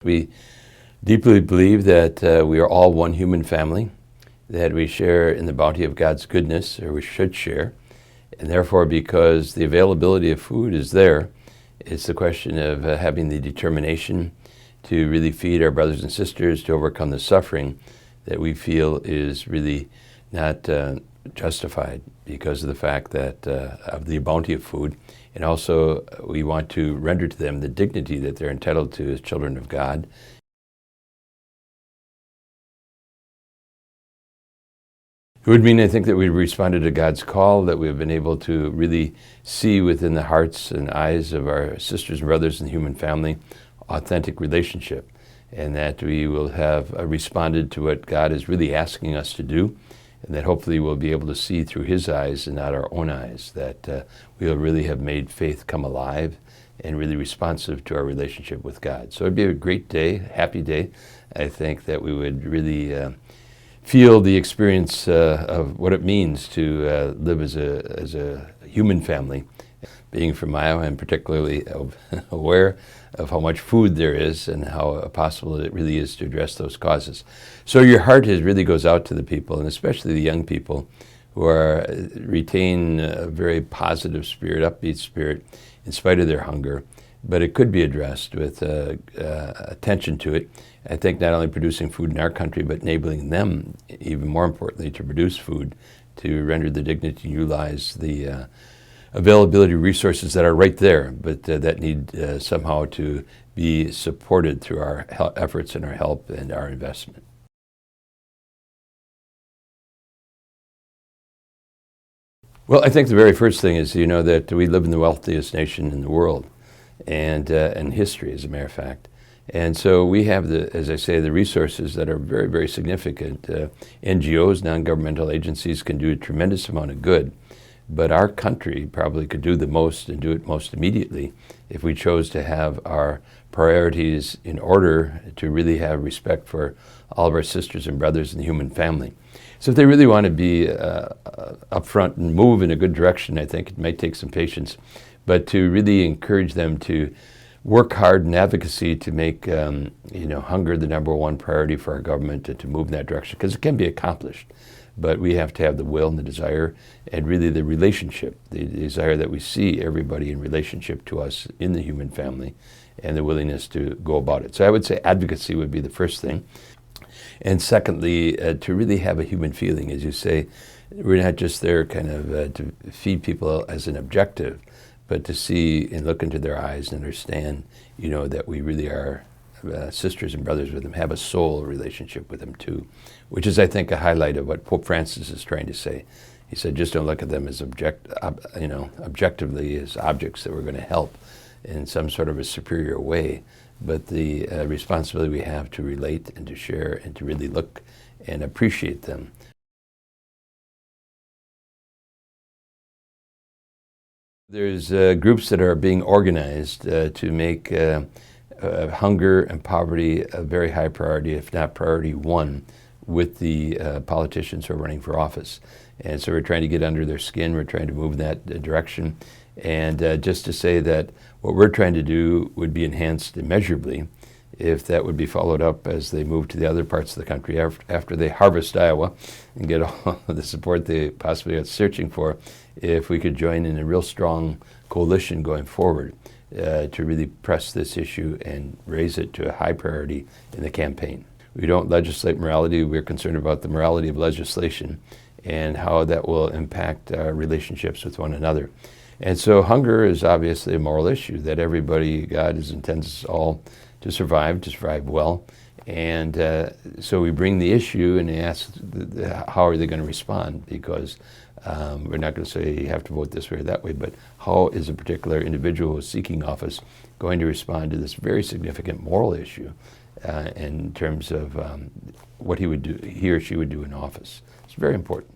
We deeply believe that we are all one human family, that we share in the bounty of God's goodness, or we should share. And therefore, because the availability of food is there, it's the question of having the determination to really feed our brothers and sisters, to overcome the suffering that we feel is really not justified because of the fact that of the bounty of food. And also, we want to render to them the dignity that they're entitled to as children of God. It would mean, I think, that we've responded to God's call, that we've been able to really see within the hearts and eyes of our sisters and brothers in the human family authentic relationship, and that we will have responded to what God is really asking us to do, and that hopefully we'll be able to see through His eyes and not our own eyes, that we'll really have made faith come alive and really responsive to our relationship with God. So it'd be a great day, happy day. I think that we would really feel the experience of what it means to live as a human family. Being from Iowa, I'm particularly aware of how much food there is and how possible it really is to address those causes. So your heart really goes out to the people, and especially the young people who retain a very positive spirit, upbeat spirit, in spite of their hunger. But it could be addressed with attention to it. I think not only producing food in our country, but enabling them, even more importantly, to produce food, to render the dignity and utilize the availability of resources that are right there, but that need somehow to be supported through our efforts and our help and our investment. Well, I think the very first thing is, that we live in the wealthiest nation in the world, and in history, as a matter of fact. And so we have, as I say, the resources that are very, very significant. NGOs, non-governmental agencies, can do a tremendous amount of good, but our country probably could do the most and do it most immediately if we chose to have our priorities in order to really have respect for all of our sisters and brothers in the human family. So if they really want to be upfront and move in a good direction, I think it might take some patience, but to really encourage them to work hard in advocacy to make hunger the number one priority for our government, to move in that direction, because it can be accomplished. But we have to have the will and the desire, and really the relationship, the desire that we see everybody in relationship to us in the human family, and the willingness to go about it. So I would say advocacy would be the first thing. And secondly, to really have a human feeling, as you say. We're not just there kind of to feed people as an objective, but to see and look into their eyes and understand, that we really are sisters and brothers with them, have a soul relationship with them too, which is, I think, a highlight of what Pope Francis is trying to say. He said, just don't look at them as objectively as objects that we're going to help in some sort of a superior way, but the responsibility we have to relate and to share and to really look and appreciate them. There's groups that are being organized to make hunger and poverty a very high priority, if not priority one, with the politicians who are running for office. And so we're trying to get under their skin, we're trying to move in that direction. And just to say that what we're trying to do would be enhanced immeasurably if that would be followed up as they move to the other parts of the country after they harvest Iowa and get all the support they possibly are searching for, if we could join in a real strong coalition going forward to really press this issue and raise it to a high priority in the campaign. We don't legislate morality, we're concerned about the morality of legislation and how that will impact our relationships with one another. And so hunger is obviously a moral issue that everybody, God intends us all to survive well. And so we bring the issue and ask how are they going to respond, because we're not going to say you have to vote this way or that way, but how is a particular individual who is seeking office going to respond to this very significant moral issue in terms of what he or she would do in office. It's very important.